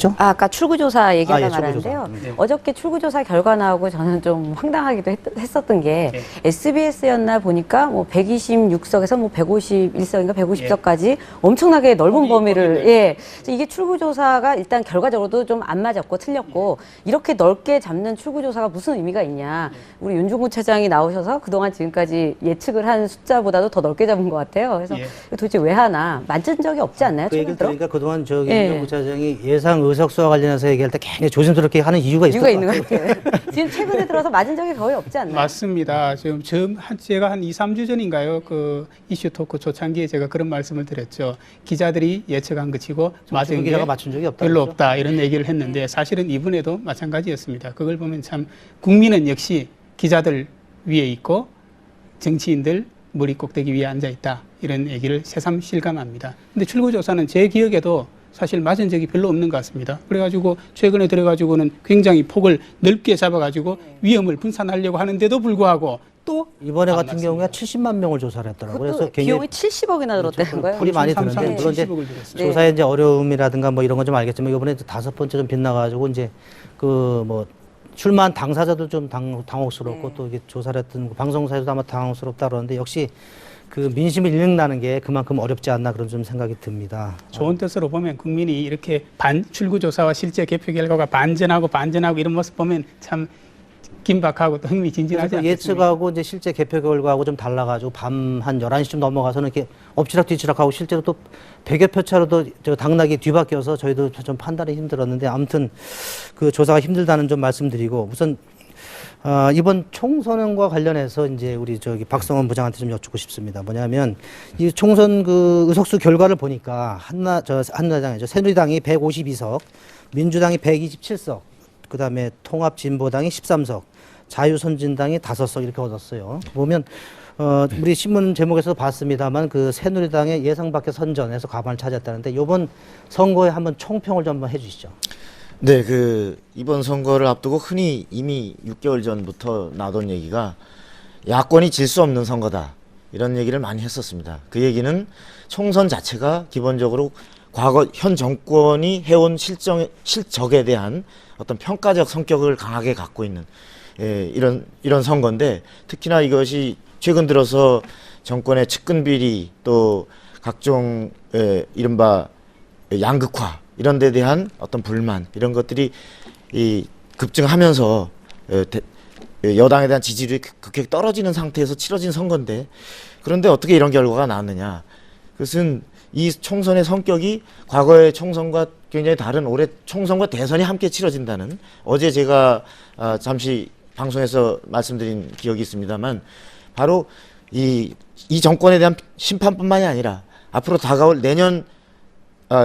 아까 출구조사 얘기하다 예, 말았는데요. 출구조사. 어저께 출구조사 결과 나오고 저는 좀 황당하기도 했었던 게 SBS였나 보니까 뭐 126석에서 뭐 151석인가 150석까지 엄청나게 넓은 범위를 이게 출구조사가 일단 결과적으로도 좀 안 맞았고 틀렸고 이렇게 넓게 잡는 출구조사가 무슨 의미가 있냐. 우리 윤중구 차장이 나오셔서 그동안 지금까지 예측을 한 숫자보다도 더 넓게 잡은 것 같아요. 그래서 도대체 왜 하나 맞은 적이 없지 않나요? 그 얘기를 들으니까 그동안 저기 예. 윤중구 차장이 예상 의석수와 관련해서 얘기할 때 굉장히 조심스럽게 하는 이유가 있을 것 있는 같아요. 것 같아요. 지금 최근에 들어서 맞은 적이 거의 없지 않나요? 맞습니다. 지금 제가 한 2, 3주 전인가요? 그 이슈 토크 초창기에 제가 그런 말씀을 드렸죠. 기자들이 예측한 것이고 맞은 게 기자가 맞춘 적이 없다. 별로 그렇죠? 없다 이런 얘기를 했는데 사실은 이번에도 마찬가지였습니다. 그걸 보면 참 국민은 역시 기자들 위에 있고 정치인들 머리 꼭대기 위에 앉아 있다 이런 얘기를 새삼 실감합니다. 근데 출구조사는 제 기억에도 사실 맞은 적이 별로 없는 것 같습니다. 그래가지고 최근에 들어가지고는 굉장히 폭을 넓게 잡아가지고 위험을 분산하려고 하는데도 불구하고 또 이번에 안 같은 맞습니다. 경우에 70만 명을 조사를 했더라고요. 그래서 그것도 비용이 70억이나 들었다는 거예요. 풀이 많이 삼삼 드는데 물론 이제 70억을 들였어요. 조사의 이제 어려움이라든가 뭐 이런 건 좀 알겠지만 이번에 다섯 번째 좀 빗나가지고 이제 그 뭐 출마한 당사자도 좀 당혹스럽고 또 이게 조사를 했던 방송사에서도 아마 당혹스럽다 그러는데 역시 그 민심을 읽는다는 게 그만큼 어렵지 않나 그런 좀 생각이 듭니다. 좋은 뜻으로 보면 국민이 이렇게 출구조사와 실제 개표 결과가 반전하고 이런 모습 보면 참 긴박하고 또 흥미진진하지 그래서 않겠습니까? 예측하고 이제 실제 개표 결과하고 좀 달라가지고 밤 한 11시쯤 넘어가서는 이렇게 엎치락 뒤치락하고 실제로 또 100여 표 차로도 저 당락이 뒤바뀌어서 저희도 좀 판단이 힘들었는데 아무튼 그 조사가 힘들다는 좀 말씀드리고 우선 이번 총선과 관련해서 이제 우리 저기 박성원 부장한테 좀 여쭙고 싶습니다. 뭐냐면 이 총선 그 의석수 결과를 보니까 한나라당이죠. 새누리당이 152석, 민주당이 127석, 그다음에 통합진보당이 13석, 자유선진당이 5석 이렇게 얻었어요. 보면 우리 신문 제목에서 봤습니다만 그 새누리당의 예상 밖의 선전에서 과반을 차지했다는데 이번 선거에 한번 총평을 좀 한번 해주시죠. 네, 이번 선거를 앞두고 흔히 이미 6개월 전부터 나던 얘기가 야권이 질 수 없는 선거다. 이런 얘기를 많이 했었습니다. 그 얘기는 총선 자체가 기본적으로 과거 현 정권이 해온 실적에 대한 어떤 평가적 성격을 강하게 갖고 있는 이런 선거인데 특히나 이것이 최근 들어서 정권의 측근 비리 또 각종 이른바 양극화 이런 데 대한 어떤 불만 이런 것들이 급증하면서 여당에 대한 지지율이 급격히 떨어지는 상태에서 치러진 선거인데 그런데 어떻게 이런 결과가 나왔느냐. 그것은 이 총선의 성격이 과거의 총선과 굉장히 다른 올해 총선과 대선이 함께 치러진다는 어제 제가 잠시 방송에서 말씀드린 기억이 있습니다만 바로 이 정권에 대한 심판뿐만이 아니라 앞으로 다가올 내년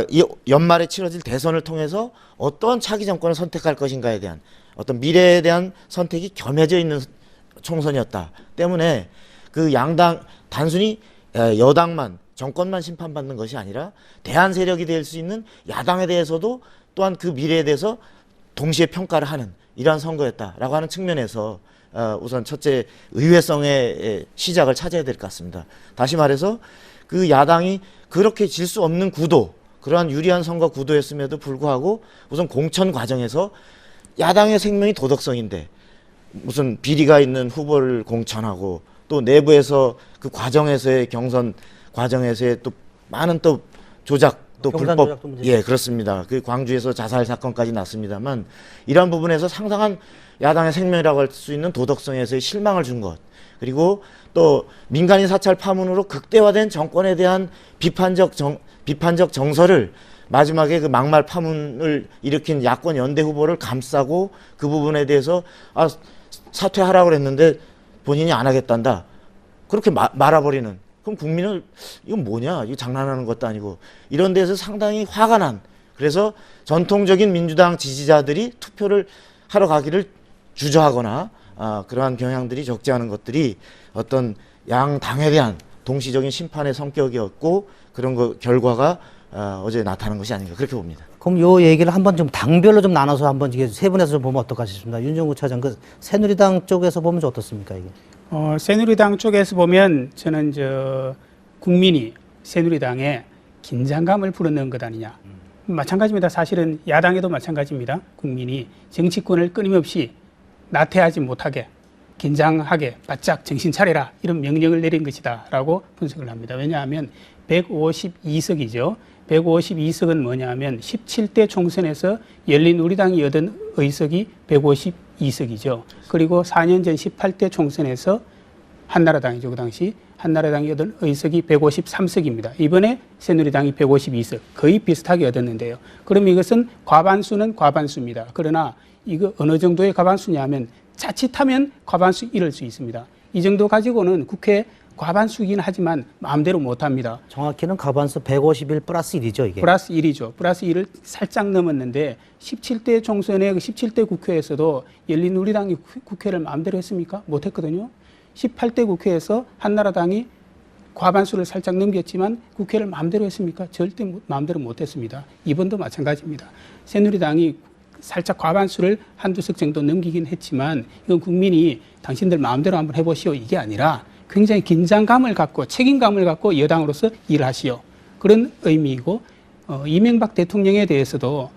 이 연말에 치러질 대선을 통해서 어떤 차기 정권을 선택할 것인가에 대한 어떤 미래에 대한 선택이 겸해져 있는 총선이었다 때문에 그 양당 단순히 여당만 정권만 심판받는 것이 아니라 대안 세력이 될 수 있는 야당에 대해서도 또한 그 미래에 대해서 동시에 평가를 하는 이러한 선거였다라고 하는 측면에서 우선 첫째 의외성의 시작을 찾아야 될 것 같습니다. 다시 말해서 그 야당이 그렇게 질 수 없는 구도 그러한 유리한 선거 구도였음에도 불구하고 우선 공천 과정에서 야당의 생명이 도덕성인데 무슨 비리가 있는 후보를 공천하고 또 내부에서 그 과정에서의 경선 과정에서의 또 많은 또 조작 또 불법 그렇습니다. 그 광주에서 자살 사건까지 났습니다만 이러한 부분에서 상당한 야당의 생명이라고 할 수 있는 도덕성에서의 실망을 준 것 그리고 또 민간인 사찰 파문으로 극대화된 정권에 대한 비판적 정서를 마지막에 그 막말 파문을 일으킨 야권 연대 후보를 감싸고 그 부분에 대해서 사퇴하라고 그랬는데 본인이 안 하겠단다. 그렇게 말아버리는. 그럼 국민은 이건 뭐냐? 이거 장난하는 것도 아니고 이런 데서 상당히 화가 난. 그래서 전통적인 민주당 지지자들이 투표를 하러 가기를 주저하거나 그러한 경향들이 적지 않은 것들이 어떤 양 당에 대한 동시적인 심판의 성격이었고 그런 결과가 어제 나타난 것이 아닌가 그렇게 봅니다. 그럼 요 얘기를 한번 좀 당별로 좀 나눠서 한번 이게 세 분에서 좀 보면 어떨까 싶습니다. 윤중구 차장 그 새누리당 쪽에서 보면 좀 어떻습니까 이게? 새누리당 쪽에서 보면 저는 국민이 새누리당에 긴장감을 불어넣은 것 아니냐. 마찬가지입니다. 사실은 야당에도 마찬가지입니다. 국민이 정치권을 끊임없이 나태하지 못하게 긴장하게 바짝 정신 차려라 이런 명령을 내린 것이다라고 분석을 합니다. 왜냐하면 152석이죠. 152석은 뭐냐면 17대 총선에서 열린우리당이 얻은 의석이 152석이죠. 그리고 4년 전 18대 총선에서 한나라당이죠. 그 당시 한나라당이 얻은 의석이 153석입니다. 이번에 새누리당이 152석, 거의 비슷하게 얻었는데요. 그럼 이것은 과반수는 과반수입니다. 그러나 이거 어느 정도의 과반수냐 하면 자칫하면 과반수 이룰 수 있습니다. 이 정도 가지고는 국회 과반수이긴 하지만 마음대로 못합니다. 정확히는 과반수 151 플러스 1이죠, 이게. 플러스 1이죠. 플러스 1을 살짝 넘었는데 17대 총선에 17대 국회에서도 열린우리당이 국회를 마음대로 했습니까? 못했거든요. 18대 국회에서 한나라당이 과반수를 살짝 넘겼지만 국회를 마음대로 했습니까? 절대 마음대로 못했습니다. 이번도 마찬가지입니다. 새누리당이 살짝 과반수를 한두 석 정도 넘기긴 했지만 이건 국민이 당신들 마음대로 한번 해보시오 이게 아니라 굉장히 긴장감을 갖고 책임감을 갖고 여당으로서 일하시오. 그런 의미이고 이명박 대통령에 대해서도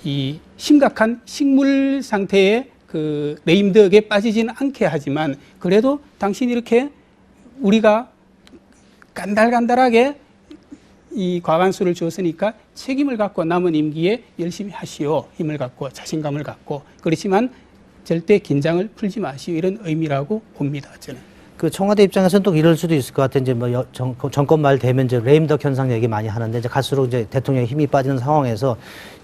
이 심각한 식물 상태의 그 레임덕에 빠지지는 않게 하지만 그래도 당신 이렇게 우리가 간달간달하게 이 과반수를 줬으니까 책임을 갖고 남은 임기에 열심히 하시오. 힘을 갖고 자신감을 갖고. 그렇지만 절대 긴장을 풀지 마시오. 이런 의미라고 봅니다. 저는. 그 청와대 입장에서는 또 이럴 수도 있을 것 같아요. 이제 뭐 정권 말 되면 이제 레임덕 현상 얘기 많이 하는데 이제 갈수록 이제 대통령의 힘이 빠지는 상황에서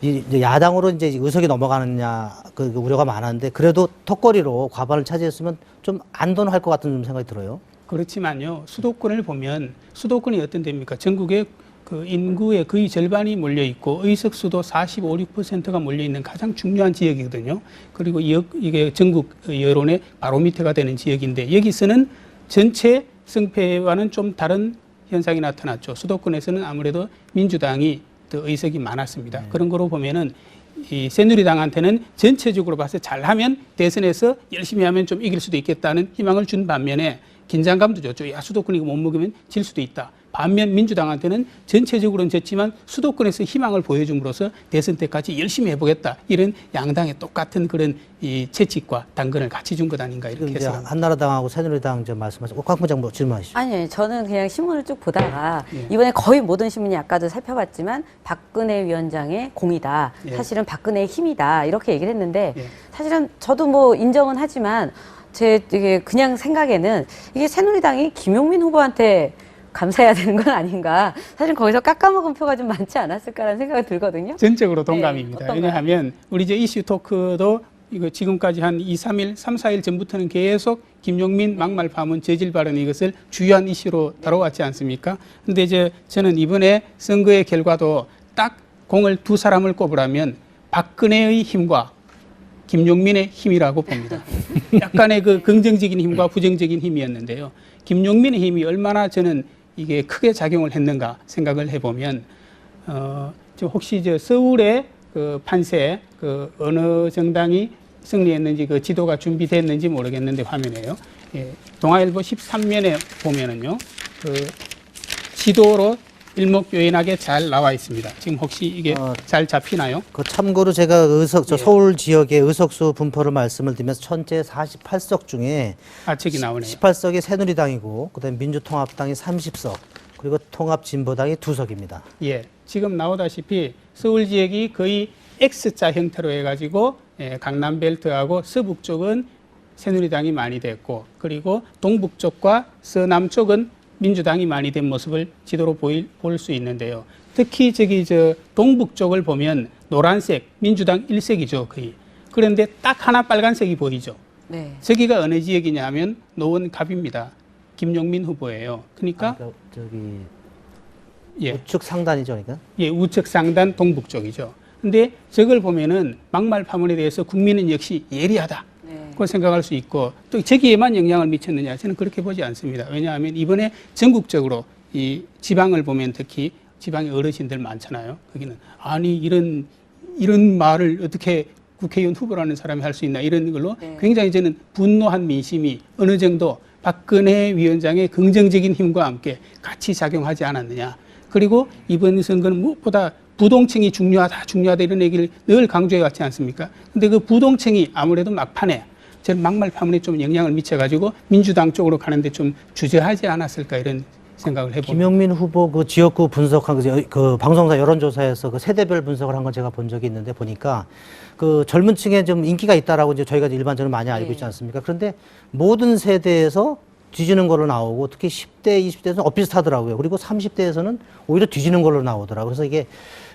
이제 야당으로 이제 의석이 넘어가느냐 그 우려가 많았는데 그래도 턱걸이로 과반을 차지했으면 좀 안도할 것 같은 생각이 들어요. 그렇지만요. 수도권을 보면 수도권이 어떤 데입니까? 전국에 그 인구의 거의 절반이 몰려 있고 의석수도 45, 6%가 몰려 있는 가장 중요한 지역이거든요. 그리고 이게 전국 여론의 바로미터가 되는 지역인데 여기서는 전체 승패와는 좀 다른 현상이 나타났죠. 수도권에서는 아무래도 민주당이 더 의석이 많았습니다. 그런 거로 보면은 이 새누리당한테는 전체적으로 봐서 잘하면 대선에서 열심히 하면 좀 이길 수도 있겠다는 희망을 준 반면에 긴장감도 줬죠. 야, 수도권 이거 못 먹으면 질 수도 있다. 반면 민주당한테는 전체적으로는 졌지만 수도권에서 희망을 보여줌으로써 대선 때까지 열심히 해보겠다. 이런 양당의 똑같은 그런 이 채찍과 당근을 같이 준 것 아닌가 이렇게 이제 해서. 한나라당하고 새누리당 이제 말씀하신 곽 부장 뭐 질문하시죠. 아니요, 저는 그냥 신문을 쭉 보다가 예. 이번에 거의 모든 신문이 아까도 살펴봤지만 박근혜 위원장의 공이다. 예. 사실은 박근혜의 힘이다. 이렇게 얘기를 했는데 예. 사실은 저도 뭐 인정은 하지만 이게 그냥 생각에는 이게 새누리당이 김용민 후보한테 감사해야 되는 건 아닌가. 사실 거기서 깎아먹은 표가 좀 많지 않았을까라는 생각이 들거든요. 전적으로 동감입니다. 어떤가요? 왜냐하면 우리 이제 이슈 토크도 이거 지금까지 한 3, 4일 전부터는 계속 김용민 막말 파문 저질 발언 이것을 주요한 이슈로 다뤄왔지 않습니까? 근데 이제 저는 이번에 선거의 결과도 딱 공을 두 사람을 꼽으라면 박근혜의 힘과 김용민의 힘이라고 봅니다. 약간의 그 긍정적인 힘과 부정적인 힘이었는데요. 김용민의 힘이 얼마나 저는 이게 크게 작용을 했는가 생각을 해보면, 저 혹시 저 서울의 그 판세, 그 어느 정당이 승리했는지 그 지도가 준비됐는지 모르겠는데 화면에요. 예, 동아일보 13면에 보면은요, 그 지도로 일목요연하게 잘 나와 있습니다. 지금 혹시 이게 잘 잡히나요? 그 참고로 제가 예. 서울 지역의 의석수 분포를 말씀을 드리면서 전체 48석 중에 저기 나오네요. 18석이 새누리당이고 그다음에 민주통합당이 30석 그리고 통합진보당이 2석입니다. 예, 지금 나오다시피 서울 지역이 거의 X자 형태로 해가지고 강남벨트하고 서북 쪽은 새누리당이 많이 됐고 그리고 동북 쪽과 서남쪽은 민주당이 많이 된 모습을 지도로 볼 수 있는데요. 특히 저 동북 쪽을 보면 노란색 민주당 1색이죠 거의. 그런데 딱 하나 빨간색이 보이죠. 네. 저기가 어느 지역이냐면 노원갑입니다. 김용민 후보예요. 그러니까 저기 예. 우측 상단이죠, 그러니까. 예, 우측 상단 동북 쪽이죠. 근데 저걸 보면은 막말 파문에 대해서 국민은 역시 예리하다. 네. 그 생각할 수 있고 또 저기에만 영향을 미쳤느냐 저는 그렇게 보지 않습니다. 왜냐하면 이번에 전국적으로 이 지방을 보면 특히 지방의 어르신들 많잖아요. 거기는 아니 이런 말을 어떻게 국회의원 후보라는 사람이 할 수 있나 이런 걸로 네. 굉장히 저는 분노한 민심이 어느 정도 박근혜 위원장의 긍정적인 힘과 함께 같이 작용하지 않았느냐. 그리고 이번 선거는 무엇보다 부동층이 중요하다 이런 얘기를 늘 강조해 왔지 않습니까? 근데 그 부동층이 아무래도 막판에 저는 막말 파문에 좀 영향을 미쳐가지고 민주당 쪽으로 가는데 좀 주저하지 않았을까 이런 생각을 해봅니다. 김용민 후보 그 지역구 분석한 그 방송사 여론조사에서 그 세대별 분석을 한 건 제가 본 적이 있는데 보니까 그 젊은 층에 좀 인기가 있다라고 이제 저희가 일반적으로 많이 알고 있지 않습니까? 그런데 모든 세대에서 뒤지는 걸로 나오고 특히 10대, 20대에서는 엇비슷하더라고요. 그리고 30대에서는 오히려 뒤지는 걸로 나오더라고요. 그래서 이게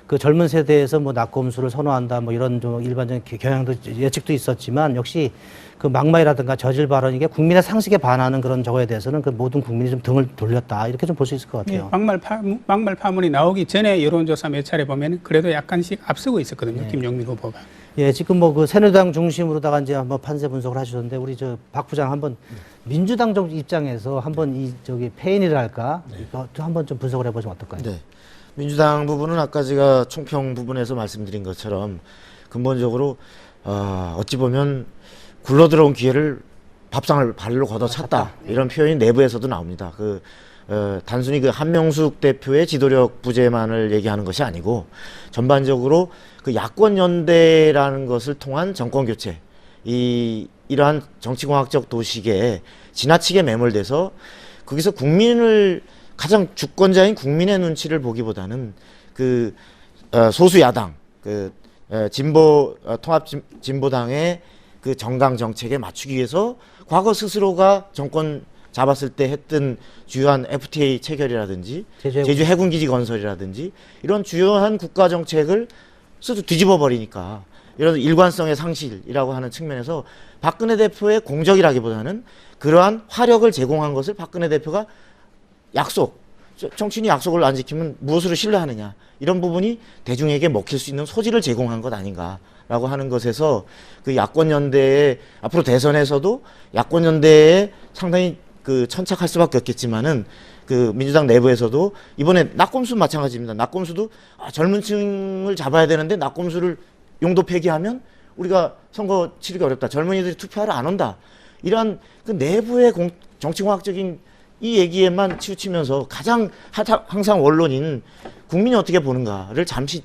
그 젊은 세대에서 뭐 낙검수를 선호한다 뭐 이런 좀 일반적인 경향도 예측도 있었지만 역시 그 막말이라든가 저질 발언 이게 국민의 상식에 반하는 그런 저거에 대해서는 그 모든 국민이 좀 등을 돌렸다 이렇게 좀 볼 수 있을 것 같아요. 막말 파문이 나오기 전에 여론조사 몇 차례 보면 그래도 약간씩 앞서고 있었거든요. 김용민 후보가. 예, 지금 뭐 그 새누리당 중심으로다가 이제 한번 판세 분석을 하셨는데 우리 저 박 부장 한번 민주당 쪽 입장에서 한번 이 저기 패인이랄까 한번 좀 분석을 해보시면 어떨까요? 네. 민주당 부분은 아까 제가 총평 부분에서 말씀드린 것처럼 근본적으로 어찌 보면 굴러들어온 기회를 밥상을 발로 걷어찼다 이런 표현이 내부에서도 나옵니다. 단순히 그 한명숙 대표의 지도력 부재만을 얘기하는 것이 아니고 전반적으로 그 야권 연대라는 것을 통한 정권 교체 이러한 정치공학적 도식에 지나치게 매몰돼서 거기서 국민을 가장 주권자인 국민의 눈치를 보기보다는 그 소수 야당 진보 통합 진보당의 그 정강 정책에 맞추기 위해서 과거 스스로가 정권 잡았을 때 했던 주요한 FTA 체결이라든지 제주 해군기지 건설이라든지 이런 주요한 국가 정책을 스스로 뒤집어 버리니까 이런 일관성의 상실이라고 하는 측면에서 박근혜 대표의 공적이라기보다는 그러한 화력을 제공한 것을 박근혜 대표가 정치인이 약속을 안 지키면 무엇으로 신뢰하느냐 이런 부분이 대중에게 먹힐 수 있는 소지를 제공한 것 아닌가라고 하는 것에서 그 야권 연대에 앞으로 대선에서도 야권 연대에 상당히 그 천착할 수밖에 없겠지만은 그 민주당 내부에서도 이번에 낙검수 마찬가지입니다. 낙검수도 젊은 층을 잡아야 되는데 낙검수를 용도 폐기하면 우리가 선거 치르기 어렵다. 젊은이들이 투표하러 안 온다. 이러한 그 내부의 정치공학적인 이 얘기에만 치우치면서 가장 항상 원론인 국민이 어떻게 보는가를 잠시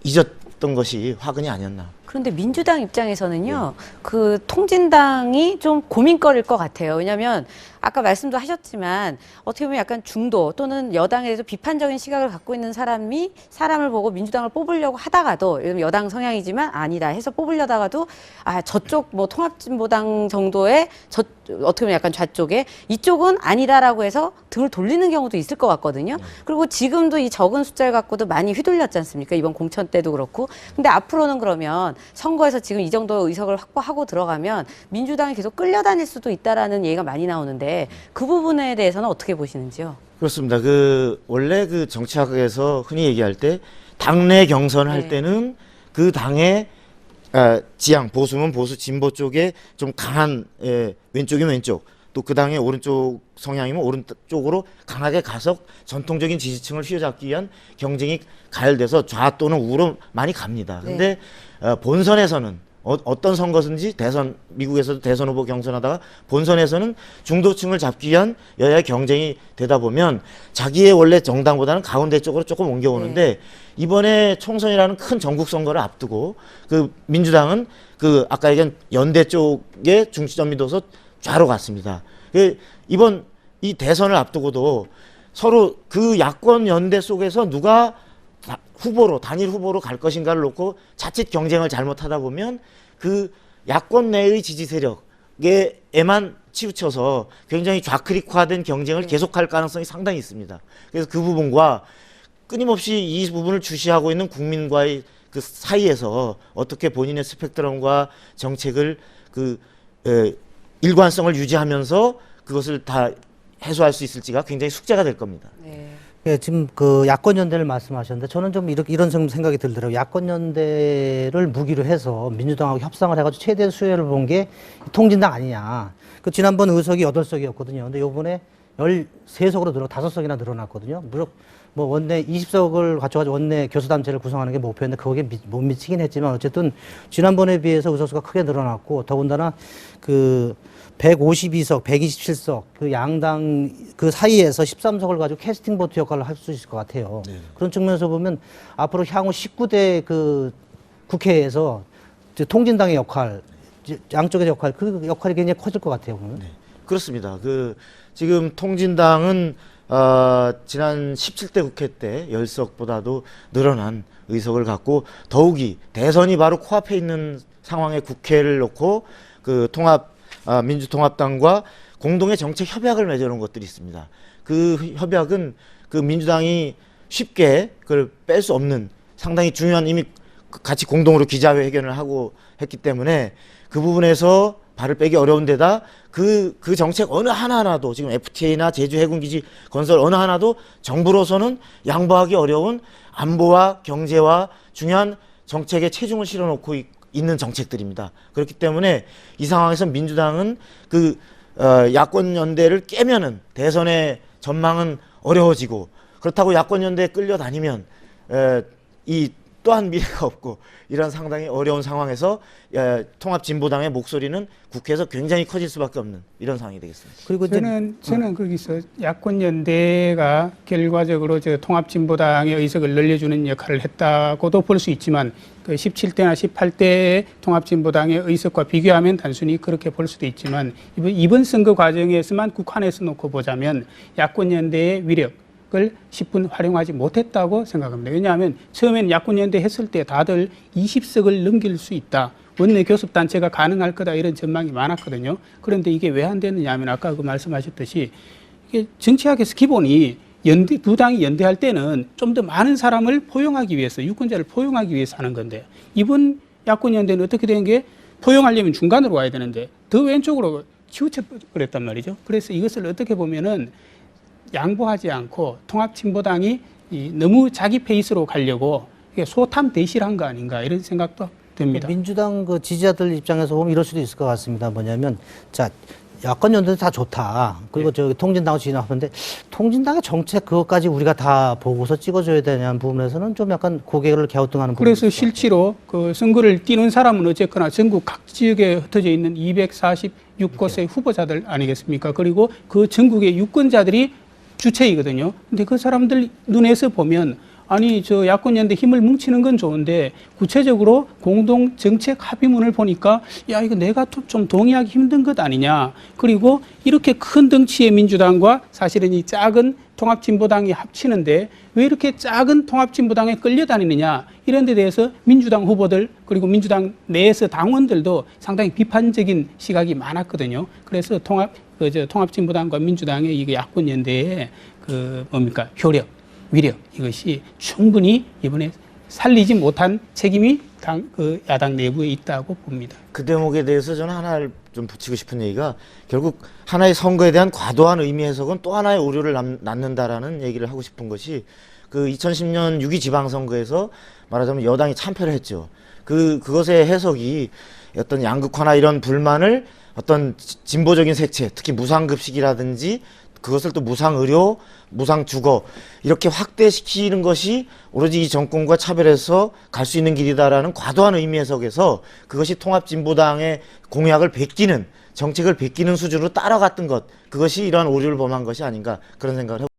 잊었던 것이 화근이 아니었나. 그런데 민주당 입장에서는요, 그 통진당이 좀 고민거리일 것 같아요. 왜냐하면 아까 말씀도 하셨지만 어떻게 보면 약간 중도 또는 여당에 대해서 비판적인 시각을 갖고 있는 사람을 보고 민주당을 뽑으려고 하다가도 여당 성향이지만 아니다 해서 뽑으려다가도 저쪽 뭐 통합진보당 정도의 어떻게 보면 약간 좌쪽에 이쪽은 아니다라고 해서 등을 돌리는 경우도 있을 것 같거든요. 그리고 지금도 이 적은 숫자를 갖고도 많이 휘둘렸지 않습니까? 이번 공천 때도 그렇고. 근데 앞으로는 그러면 선거에서 지금 이 정도 의석을 확보하고 들어가면 민주당이 계속 끌려다닐 수도 있다라는 얘기가 많이 나오는데 그 부분에 대해서는 어떻게 보시는지요? 그렇습니다. 원래 그 정치학에서 흔히 얘기할 때 당내 경선을 할 때는 그 당의 지향, 보수면 보수, 진보 쪽에 좀 강한 왼쪽이면 왼쪽, 또 그 당의 오른쪽 성향이면 오른쪽으로 강하게 가서 전통적인 지지층을 휘어잡기 위한 경쟁이 가열돼서 좌 또는 우로 많이 갑니다. 근데 본선에서는 어떤 선거든지 미국에서도 대선 후보 경선하다가 본선에서는 중도층을 잡기 위한 여야의 경쟁이 되다 보면 자기의 원래 정당보다는 가운데 쪽으로 조금 옮겨오는데 이번에 총선이라는 큰 전국 선거를 앞두고 그 민주당은 그 아까 얘기한 연대 쪽에 중시점이 둬서 좌로 갔습니다. 이번 이 대선을 앞두고도 서로 그 야권 연대 속에서 누가 단일 후보로 갈 것인가를 놓고 자칫 경쟁을 잘못하다 보면 그 야권 내의 지지 세력에만 치우쳐서 굉장히 좌클릭화된 경쟁을 계속할 가능성이 상당히 있습니다. 그래서 그 부분과 끊임없이 이 부분을 주시하고 있는 국민과의 그 사이에서 어떻게 본인의 스펙트럼과 정책을 일관성을 유지하면서 그것을 다 해소할 수 있을지가 굉장히 숙제가 될 겁니다. 예, 지금 그 야권 연대를 말씀하셨는데 저는 좀 이런 생각이 들더라고요. 야권 연대를 무기로 해서 민주당하고 협상을 해가지고 최대 수혜를 본 게 통진당 아니냐. 그 지난번 의석이 8석이었거든요. 근데 요번에 13석으로 5석이나 늘어났거든요. 무려 뭐 원내 20석을 갖춰가지고 원내 교수단체를 구성하는 게 목표였는데 거기에 못 미치긴 했지만 어쨌든 지난번에 비해서 의석수가 크게 늘어났고 더군다나 그 152석, 127석 그 양당 그 사이에서 13석을 가지고 캐스팅 보트 역할을 할 수 있을 것 같아요. 네. 그런 측면에서 보면 앞으로 향후 19대 그 국회에서 통진당의 역할, 양쪽의 역할, 그 역할이 굉장히 커질 것 같아요. 그러면. 네. 그렇습니다. 그 지금 통진당은 지난 17대 국회 때 10석보다도 늘어난 의석을 갖고 더욱이 대선이 바로 코앞에 있는 상황에 국회를 놓고 그 민주통합당과 공동의 정책 협약을 맺어놓은 것들이 있습니다. 그 협약은 그 민주당이 쉽게 그걸 뺄 수 없는 상당히 중요한 이미 같이 공동으로 기자회견을 하고 했기 때문에 그 부분에서 발을 빼기 어려운 데다 그 정책 어느 하나하나도 지금 FTA나 제주 해군기지 건설 어느 하나도 정부로서는 양보하기 어려운 안보와 경제와 중요한 정책에 체중을 실어놓고 있는 정책들입니다. 그렇기 때문에 이 상황에서 민주당은 그 야권 연대를 깨면은 대선의 전망은 어려워지고 그렇다고 야권 연대에 끌려다니면 이 또한 미래가 없고 이런 상당히 어려운 상황에서 통합진보당의 목소리는 국회에서 굉장히 커질 수밖에 없는 이런 상황이 되겠습니다. 그리고 저는 거기서 야권 연대가 결과적으로 저 통합진보당의 의석을 늘려주는 역할을 했다고도 볼 수 있지만 그 17대나 18대의 통합진보당의 의석과 비교하면 단순히 그렇게 볼 수도 있지만 이번 선거 과정에서만 국한해서 놓고 보자면 야권 연대의 위력 을 10분 활용하지 못했다고 생각합니다. 왜냐하면 처음에는 야권연대 했을 때 다들 20석을 넘길 수 있다. 원내 교섭단체가 가능할 거다 이런 전망이 많았거든요. 그런데 이게 왜 안 됐느냐 하면 아까 그 말씀하셨듯이 이게 정치학에서 기본이 두 당이 연대할 때는 좀 더 많은 사람을 포용하기 위해서 유권자를 포용하기 위해서 하는 건데 이번 야권연대는 어떻게 된 게 포용하려면 중간으로 와야 되는데 더 왼쪽으로 치우쳐 버렸단 말이죠. 그래서 이것을 어떻게 보면은 양보하지 않고 통합진보당이 너무 자기 페이스로 가려고 소탐 대실한 거 아닌가 이런 생각도 듭니다. 민주당 그 지지자들 입장에서 보면 이럴 수도 있을 것 같습니다. 뭐냐면 자 야권 연대는 다 좋다. 그리고 저기 통진당을 지지하는데 통진당의 정책 그것까지 우리가 다 보고서 찍어줘야 되냐는 부분에서는 좀 약간 고개를 갸우뚱하는 부분이 그래서 실제로 그 선거를 뛰는 사람은 어쨌거나 전국 각 지역에 흩어져 있는 246곳의 후보자들 아니겠습니까? 그리고 그 전국의 유권자들이 주체이거든요. 근데 그 사람들 눈에서 보면 아니 저 야권연대 힘을 뭉치는 건 좋은데 구체적으로 공동 정책 합의문을 보니까 야 이거 내가 좀 동의하기 힘든 것 아니냐. 그리고 이렇게 큰 덩치의 민주당과 사실은 이 작은 통합진보당이 합치는데 왜 이렇게 작은 통합진보당에 끌려다니느냐 이런 데 대해서 민주당 후보들 그리고 민주당 내에서 당원들도 상당히 비판적인 시각이 많았거든요. 그래서 통합진보당과 민주당의 이게 야권 연대의 그 뭡니까 효력, 위력 이것이 충분히 이번에 살리지 못한 책임이 야당 내부에 있다고 봅니다. 그 대목에 대해서 저는 하나를 좀 붙이고 싶은 얘기가 결국 하나의 선거에 대한 과도한 의미 해석은 또 하나의 오류를 낳는다라는 얘기를 하고 싶은 것이 그 2010년 6.2 지방선거에서 말하자면 여당이 참패를 했죠. 그것의 해석이 어떤 양극화나 이런 불만을 어떤 진보적인 색채, 특히 무상급식이라든지 그것을 또 무상의료, 무상주거 이렇게 확대시키는 것이 오로지 이 정권과 차별해서 갈 수 있는 길이다라는 과도한 의미 해석에서 그것이 통합진보당의 공약을 베끼는 정책을 베끼는 수준으로 따라갔던 것 그것이 이러한 오류를 범한 것이 아닌가 그런 생각을 해봅니다.